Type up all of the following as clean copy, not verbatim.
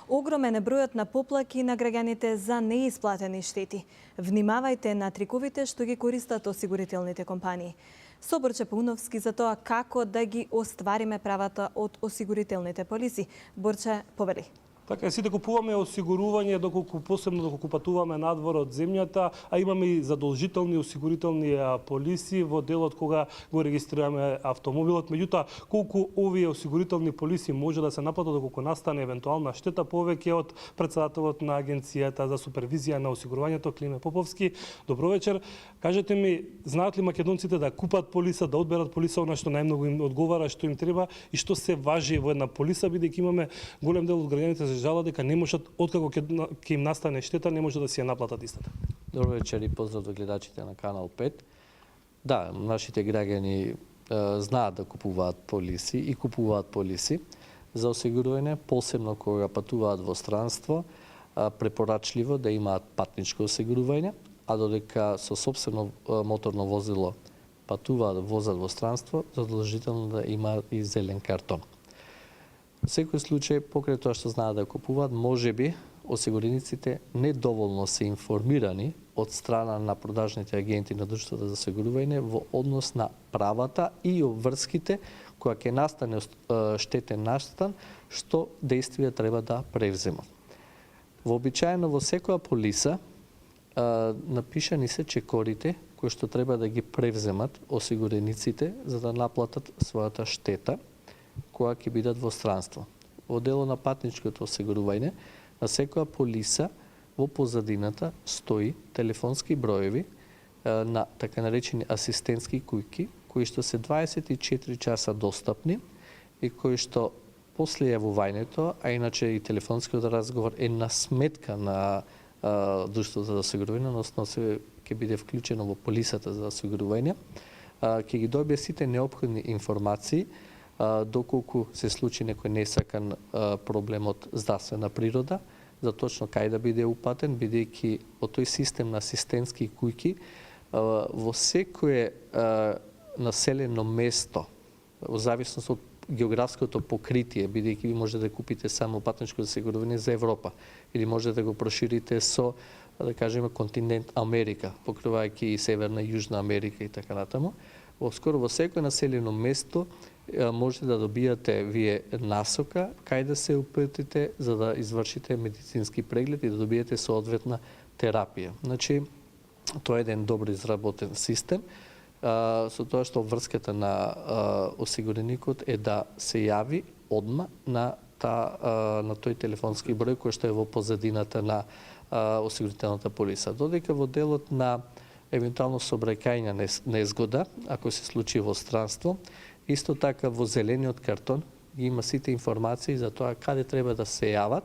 Огромен е бројот на поплаки на граѓаните за неисплатени штети. Внимавајте на триковите што ги користат осигурителните компании. Со Борче Пауновски за тоа како да ги оствариме правата од осигурителните полиси. Борче, повели. Така, сите купуваме осигурување посебно доколку патуваме надвор од земјата, а имаме и задолжителни осигурителни полиси во делот кога го регистрираме автомобилот. Меѓутоа, колку овие осигурителни полиси може да се наплатат доколку настане евентуална штета, повеќе од председателот на Агенцијата за супервизија на осигурувањето Климе Поповски. Добро вечер. Кажете ми, знаат ли македонците да купат полиса, да одберат полиса, она што најмногу им одговара, што им треба и што се важи во една полиса, бидејќи имаме голем дел од граѓаните жала дека не можат, откако ќе им настане штета, не може да си ја наплатат истата. Добро вечер и поздрав до гледачите на Канал 5. Да, нашите граѓани знаат да купуваат полиси и купуваат полиси за осигурување, посебно кога патуваат во странство, препорачливо да имаат патничко осигурување, а додека со сопствено моторно возило патуваат, возат во странство, задолжително да имаат и зелен картон. Во секој случај, покрај тоа што знаат да купуваат, можеби осигурениците недоволно се информирани од страна на продажните агенти на друштвото за осигурување во однос на правата и обврските кога ќе настане штетен настан, што действија треба да превземат. Вообичаено во секоја полиса напишани се чекорите кои што треба да ги превземат осигурениците за да наплатат својата штета кога ќе бидат во странство. Во дело на патничкото осигурување, на секоја полиса во позадината стои телефонски броеви на така наречени асистентски кујки, кои што се 24 часа достапни и кои што после јавувањето, а иначе и телефонскиот разговор е на сметка на друштвото за осигурување, односно ќе биде вклучено во полисата за осигурување, ќе ги добие сите неопходни информации доколку се случи некој несакан проблем од здравствена природа, за точно кај да биде упатен, бидејќи во тој систем на асистентски кујки во секое населено место, во зависност од географското покритие, бидејќи ви може да купите само патничко осигурување за Европа или може да го проширите со, да кажеме, континент Америка, покривајќи и Северна и Јужна Америка и така натаму. Скоро во секој населено место може да добијате вие насока кај да се упатите за да извршите медицински преглед и да добиете соодветна терапија. Значи, тоа е еден добро изработен систем, со тоа што врската на осигуреникот е да се јави одма на тој телефонски број кој што е во позадината на осигурителната полиса. Додека во делот на евентуално сообраќајна незгода, ако се случи во странство, исто така во зелениот картон има сите информации за тоа каде треба да се јават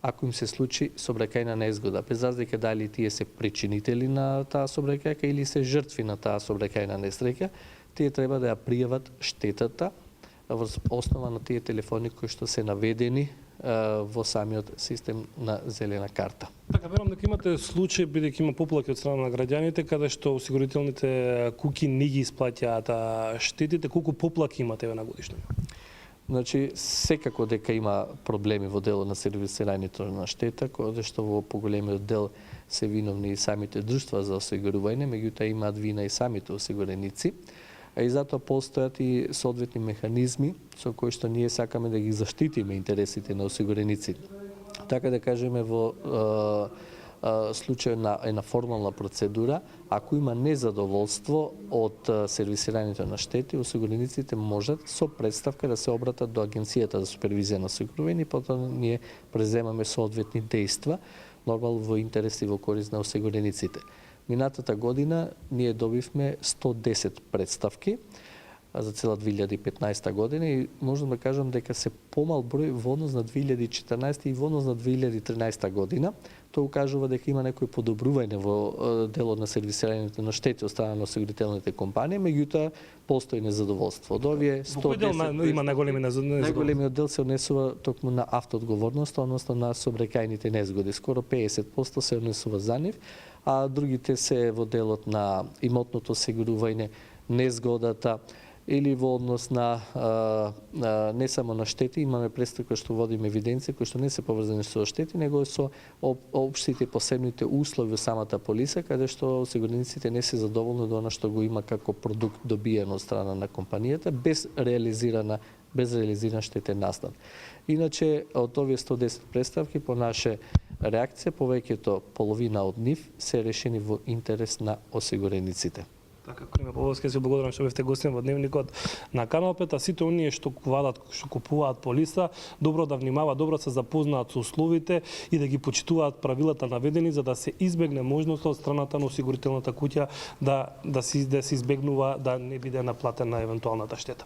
ако им се случи сообраќајна незгода, без разлика дали тие се причинители на таа сообраќајка или се жртви на таа сообраќајна несреќа, тие треба да ја пријават штетата во основа на тие телефони кои што се наведени во самиот систем на зелена карта. Така, верувам дека имате случај, бидејќи има поплаки од страна на граѓаните, каде што осигурителните куќи не ги исплаќаат штетите. Колку поплаки имате на годишно? Значи, секако дека има проблеми во дело на сервисирањето на штета, каде што во поголемиот дел се виновни и самите друштва за осигурување, меѓутоа имаат вина и самите осигуреници. И затоа постојат и соодветни механизми со кои што ние сакаме да ги заштитиме интересите на осигурениците. Така да кажеме во случај на една формална процедура, ако има незадоволство од сервисирањето на штети, осигурениците можат со представка да се обратат до Агенцијата за супервизија на осигурување и потоа ние преземаме соодветни дејства, нормално во интерес и во корист на осигурениците. Минатата година ние добивме 110 представки за цела 2015 година и можам да кажам дека се помал број во однос на 2014 и во однос на 2013 година. Тоа укажува дека има некој подобрување во делот на сервисирањето на штети од страна на осигурителните компании, меѓутоа постои незадоволство. Од овие 110 има најголемиот дел се однесува токму на автоодговорност, односно на сообраќајните незгоди. Скоро 50% се однесува за нив, а другите се во делот на имотното осигурување, незгодата, или во однос на не само на штети, имаме престрог кој што водиме евиденција кои што не се поврзани со штети, него е со општите посебните услови во самата полиса, каде што осигурениците не се задоволни до она што го има како продукт добиен од страна на компанијата без реализиран штетен настан. Иначе, од овие 110 представки, по наше реакција, повеќето, половина од нив, се решени во интерес на осигурениците. Така, Криме Поповски, се благодарам што бевте гостин во Дневникот на Канал 5, а сите оние што купуваат полиса, добро да внимаваат, добро се запознаат со условите и да ги почитуваат правилата наведени за да се избегне можноста од страната на осигурителната куќа да се избегнува да не биде наплатена евентуалната штета.